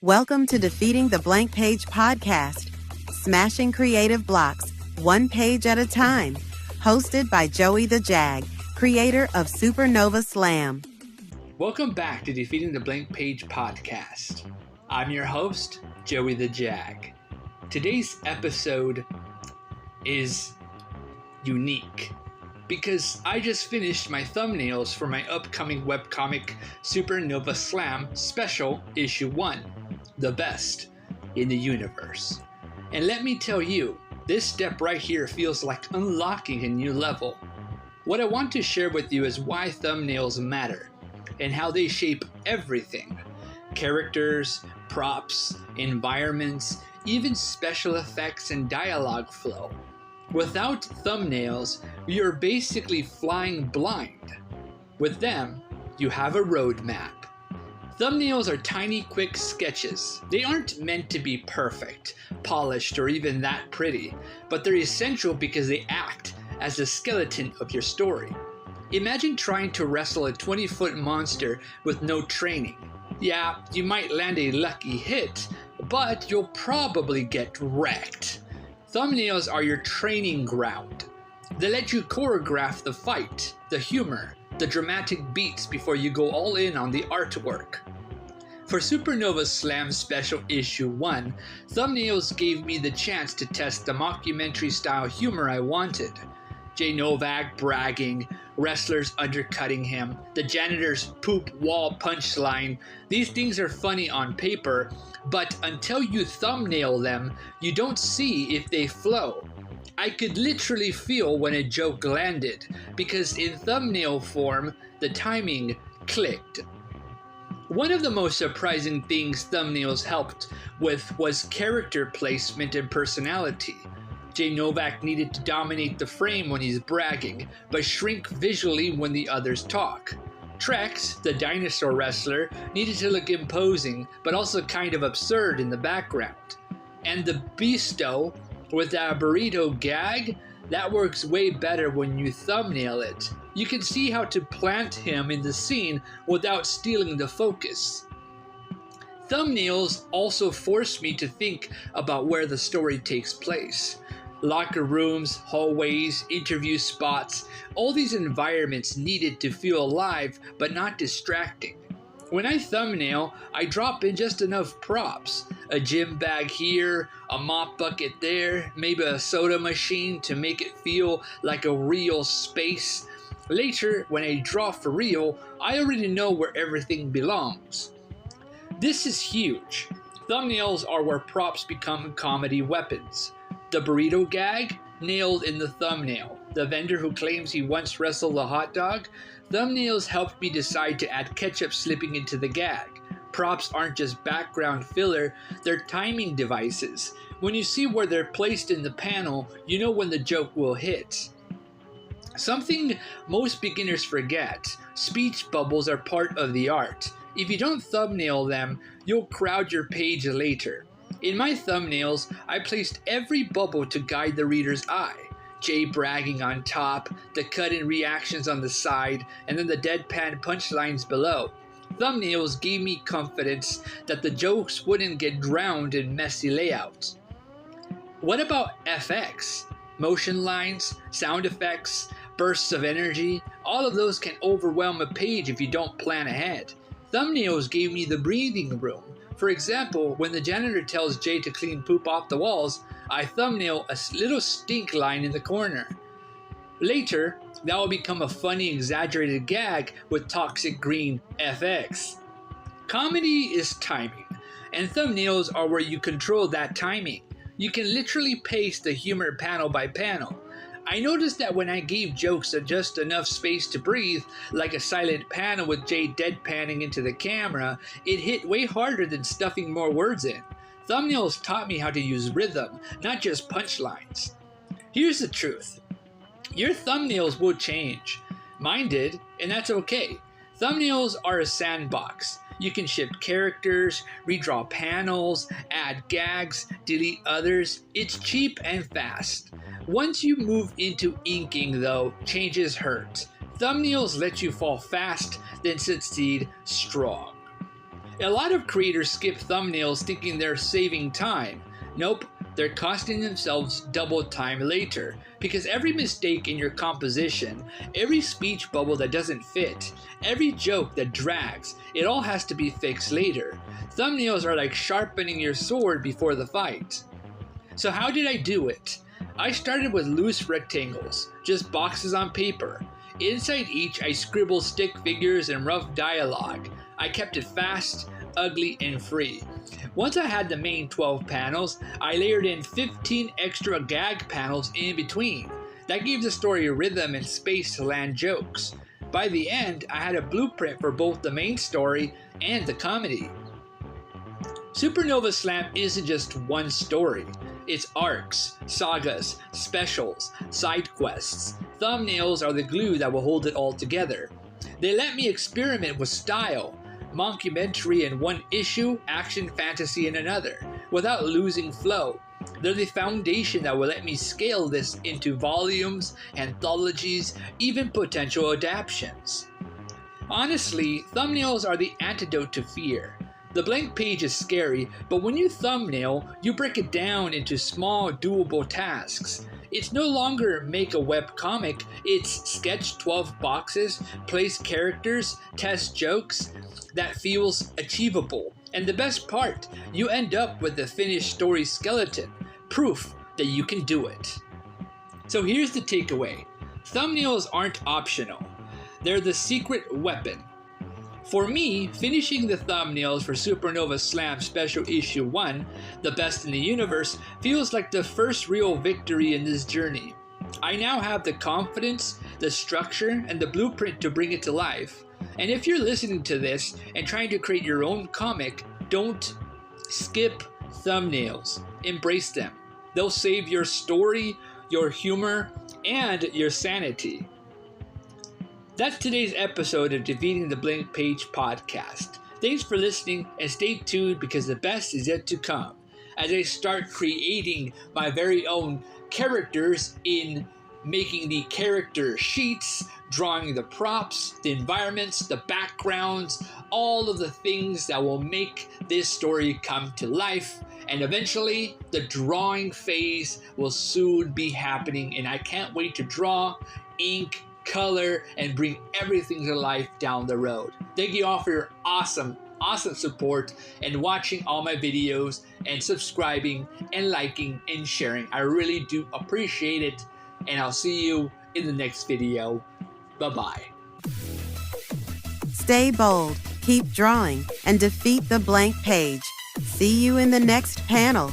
Welcome to Defeating the Blank Page podcast, smashing creative blocks, one page at a time. Hosted by JoeyTheJag, creator of Supernova Slam. Welcome back to Defeating the Blank Page podcast. I'm your host, JoeyTheJag. Today's episode is unique because I just finished my thumbnails for my upcoming webcomic Supernova Slam Special Issue 1, the best in the universe. And let me tell you, this step right here feels like unlocking a new level. What I want to share with you is why thumbnails matter and how they shape everything. Characters, props, environments, even special effects and dialogue flow. Without thumbnails, you're basically flying blind. With them, you have a roadmap. Thumbnails are tiny, quick sketches. They aren't meant to be perfect, polished, or even that pretty, but they're essential because they act as the skeleton of your story. Imagine trying to wrestle a 20-foot monster with no training. Yeah, you might land a lucky hit, but you'll probably get wrecked. Thumbnails are your training ground. They let you choreograph the fight, the humor, the dramatic beats before you go all in on the artwork. For Supernova Slam Special Issue 1, thumbnails gave me the chance to test the mockumentary style humor I wanted. Jay Novak bragging, wrestlers undercutting him, the janitor's poop wall punchline. These things are funny on paper, but until you thumbnail them, you don't see if they flow. I could literally feel when a joke landed, because in thumbnail form, the timing clicked. One of the most surprising things thumbnails helped with was character placement and personality. Jay Novak needed to dominate the frame when he's bragging, but shrink visually when the others talk. Trex, the dinosaur wrestler, needed to look imposing, but also kind of absurd in the background. And the Beasto, with that burrito gag, that works way better when you thumbnail it. You can see how to plant him in the scene without stealing the focus. Thumbnails also force me to think about where the story takes place. Locker rooms, hallways, interview spots, all these environments needed to feel alive but not distracting. When I thumbnail, I drop in just enough props. A gym bag here, a mop bucket there, maybe a soda machine to make it feel like a real space. Later, when I draw for real, I already know where everything belongs. This is huge. Thumbnails are where props become comedy weapons. The burrito gag, nailed in the thumbnail. The vendor who claims he once wrestled a hot dog, thumbnails helped me decide to add ketchup slipping into the gag. Props aren't just background filler, they're timing devices. When you see where they're placed in the panel, you know when the joke will hit. Something most beginners forget, speech bubbles are part of the art. If you don't thumbnail them, you'll crowd your page later. In my thumbnails, I placed every bubble to guide the reader's eye. Jay bragging on top, the cut-in reactions on the side, and then the deadpan punchlines below. Thumbnails gave me confidence that the jokes wouldn't get drowned in messy layouts. What about FX? Motion lines, sound effects, bursts of energy, all of those can overwhelm a page if you don't plan ahead. Thumbnails gave me the breathing room. For example, when the janitor tells Jay to clean poop off the walls, I thumbnail a little stink line in the corner. Later, that will become a funny, exaggerated gag with toxic green FX. Comedy is timing, and thumbnails are where you control that timing. You can literally pace the humor panel by panel. I noticed that when I gave jokes just enough space to breathe, like a silent panel with Jay deadpanning into the camera, it hit way harder than stuffing more words in. Thumbnails taught me how to use rhythm, not just punchlines. Here's the truth. Your thumbnails will change. Mine did, and that's okay. Thumbnails are a sandbox. You can shift characters, redraw panels, add gags, delete others. It's cheap and fast. Once you move into inking though, changes hurt. Thumbnails let you fall fast, then succeed strong. A lot of creators skip thumbnails thinking they're saving time. Nope, they're costing themselves double time later, because every mistake in your composition, every speech bubble that doesn't fit, every joke that drags, it all has to be fixed later. Thumbnails are like sharpening your sword before the fight. So how did I do it? I started with loose rectangles, just boxes on paper. Inside each, I scribbled stick figures and rough dialogue. I kept it fast, ugly, and free. Once I had the main 12 panels, I layered in 15 extra gag panels in between. That gave the story a rhythm and space to land jokes. By the end, I had a blueprint for both the main story and the comedy. Supernova Slam isn't just one story. It's arcs, sagas, specials, side quests. Thumbnails are the glue that will hold it all together. They let me experiment with style, mockumentary in one issue, action fantasy in another, without losing flow. They're the foundation that will let me scale this into volumes, anthologies, even potential adaptations. Honestly, thumbnails are the antidote to fear. The blank page is scary, but when you thumbnail, you break it down into small, doable tasks. It's no longer make a webcomic, it's sketch 12 boxes, place characters, test jokes. That feels achievable. And the best part, you end up with the finished story skeleton, proof that you can do it. So here's the takeaway. Thumbnails aren't optional. They're the secret weapon. For me, finishing the thumbnails for Supernova Slam Special Issue 1, the best in the universe, feels like the first real victory in this journey. I now have the confidence, the structure, and the blueprint to bring it to life. And if you're listening to this and trying to create your own comic, don't skip thumbnails. Embrace them. They'll save your story, your humor, and your sanity. That's today's episode of Defeating the Blank Page podcast. Thanks for listening and stay tuned because the best is yet to come as I start creating my very own characters in making the character sheets, drawing the props, the environments, the backgrounds, all of the things that will make this story come to life. And eventually, the drawing phase will soon be happening, and I can't wait to draw, ink, color, and bring everything to life down the road. Thank you all for your awesome support and watching all my videos and subscribing and liking and sharing. I really do appreciate it, and I'll see you in the next video. Bye-bye. Stay bold, keep drawing, and defeat the blank page. See you in the next panel.